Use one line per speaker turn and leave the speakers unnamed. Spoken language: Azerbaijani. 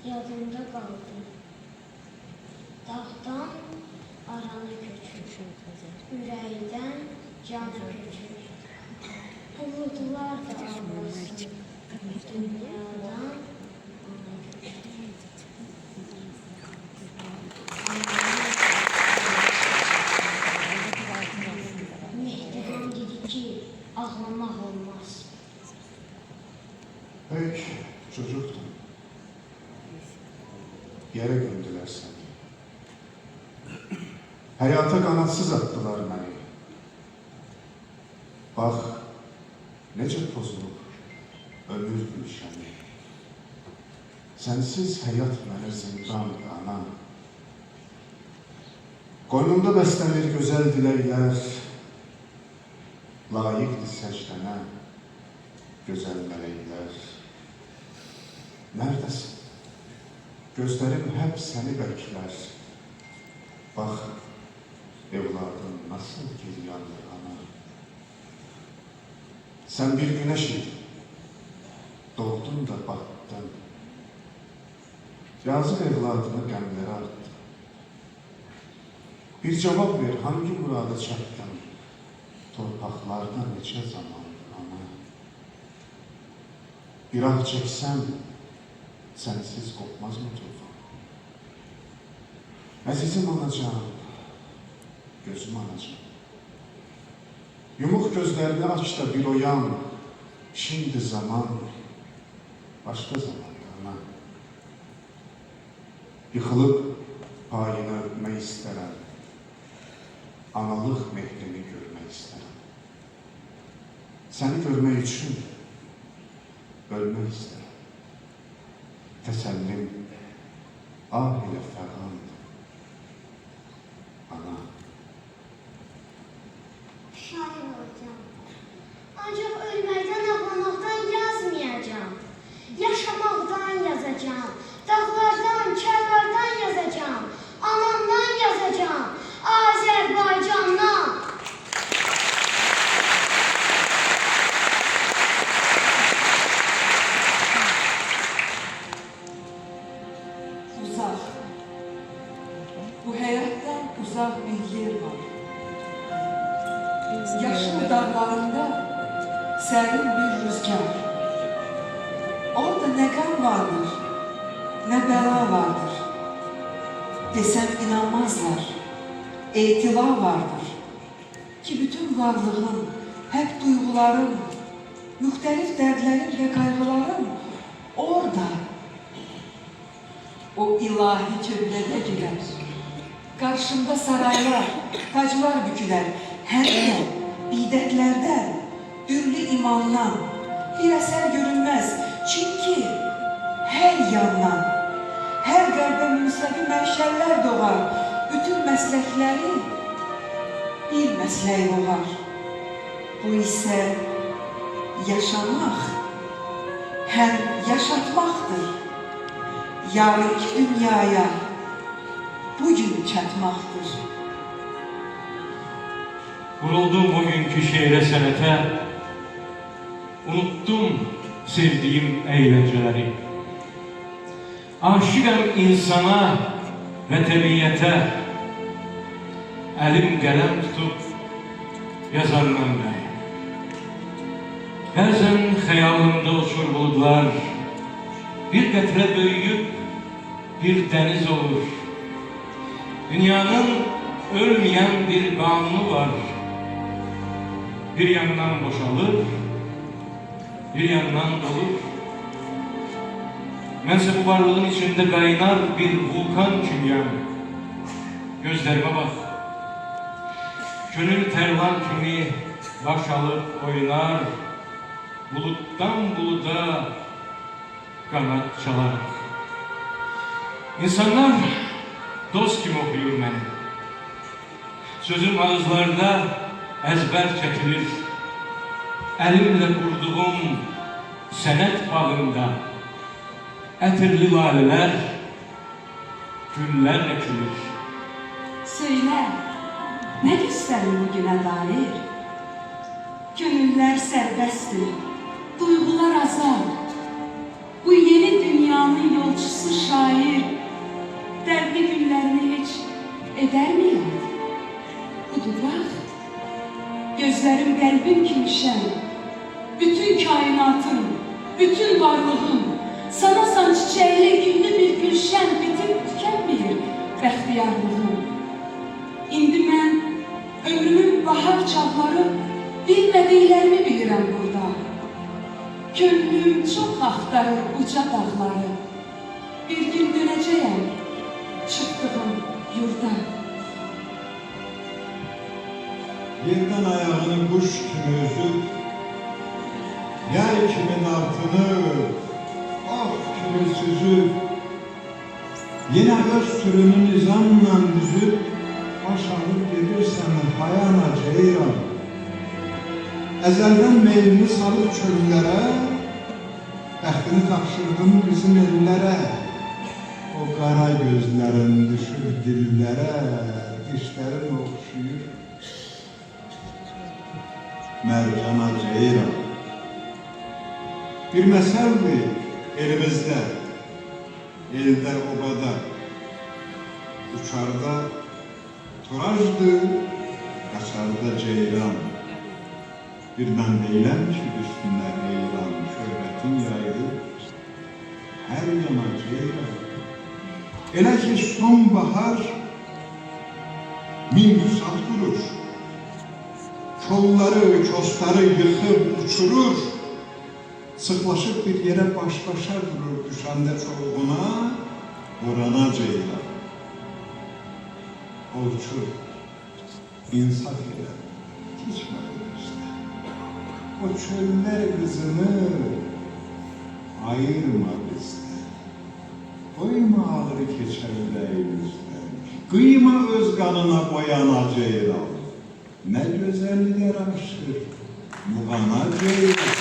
yadımda qaldı. Dağdan arana köçür, ürəkdən cana köçür. Buludlar da ağlasın, dünyadan Mehdihan dedi ki, ağlamaq olmaz.
Pek çocuktun. Yere gömdüler seni. Hayata kanatsız attılar beni. Bak, nece pozulub ömür gülşəni. Sensiz hayat mənə zindandır, ana. Qoynumda bəslənir gözəl diləklər, layiqdir səcdənə, gözəl mələklər. Neredesin? Gözlerim hep seni bekler. Bak, evladım nasıl geliyordur ana. Sen bir güneş idin. Doğdun da battın. Yazık evladını qəmlərə arttı. Bir cevap ver, hangi murada çatdın? Torpaqlarda neçə zamandır ana. Bir ah çeksem, sensiz kopmaz mı tufan? Əzizim anacağım, gözüm anacağım. Yumuk gözlerini aç da bir oyan, şimdi zaman, başka zamanda ana. Yıkılıp payını öpmek isterim, analık mehrini görmek isterim. Seni görmek için ölmek isterim. Təsəllim ah ilə fərqandır, ana.
Şair olacağım. Ancak ölməkdən, ağlamaqdan yazmayacağım. Yaşamaqdan yazacağım. Dağlardan, çaylardan yazacağım. Anamdan yazacağım. Azərbaycandan.
Uzak. Bu hayattan uzak bir yer var. Yaşlı dağlarında serin bir rüzgar. Orada ne kan vardır, ne bela vardır. Desem inanmazlar, itila vardır. Ki bütün varlığın, hep duyguların, muhtelif dertlerin ve kaygıların orada. O ilahi çöllede güler. Karşımda saraylar, taclar büküler. Hem de bidetlerden, dürlü imandan bir eser görünmez. Çünkü her yandan, her qəlbə münsəbi mənşəllər doğar. Bütün məsləkləri bir məslək doğar. Bu ise yaşamak, hem yaşatmaktır. Yarınki dünyaya bugün çatmaktır.
Vuruldum bugünkü şeire sənətə, unuttum sevdiğim eğlenceleri. Aşıqəm insana ve təbiyyətə, əlim qələm tutup yazar mənbəyi. Bəzən xəyalımda uçur buludlar, bir qətrə böyüyüb bir deniz olur. Dünyanın ölmeyen bir kanunu var. Bir yandan boşalır, bir yandan dolur. Mənsə bu varlığın içinde kaynar bir vulkan kimyam. Gözlerime bak. Gönül tervan kimi baş alıp oynar. Buluttan buluda kanat çalar. İnsanlar dost kimi okuyur beni. Sözüm ağızlarda ezber çekilir. Elimle kurduğum senet bağında ətirli laleler, güller ekilir.
Söyle, ne gösterir bugüne dair? Gönüller serbesttir, duygular azal. Bu yeni dünyanın yolcusu şair.
gözlerim qəlbim kimi şən. Bütün kainatın, bütün varlığım, sana san çiçəkli güllü bir gülşən bitib tükənməyir bəxtiyarlığım. İndi mən ömrümün bahar çağları bilmədiklərimi bilirəm burada. Könlüm çox axtarır uca dağları. Bir gün dönəcəyəm çıxdığım yurda.
Yerdən ayağını quş kimi üzüb, yay kimi dartınıb, af kimi süzüb, yenə öz sürünü nizamla düzüb, baş alıb gedirsən hayana ceyran. Əzəldən meylini salıb çöllərə, bəxtini tapşırdın bizim ellərə. O qara gözlərin düşür dillərə, dişlərin oxşuyur mərcana ceyran. Bir məsəldir elimizdə, eldə obada, uçarda turajdır, qaçarda ceyran. Bir mən deyiləm ki, üstündə heyran, şöhbətin yaydı, hər yana ceyran. Elə ki, sonbahar min vüsat qurur, kolları, kosları yıxıb uçurur, sıxlaşıb bir yerə baş-başa durur, düşəndə çolğuna, qorana ceylan. O uçur, insaf elə, keçmədi bizdə. O çöllər qızını ayırma bizdə. Qoyma ağrı keçər ürəyimizdən, qıyma öz qanına boyana ceylan. Nə gözəl yaraşır, muğana ceylan.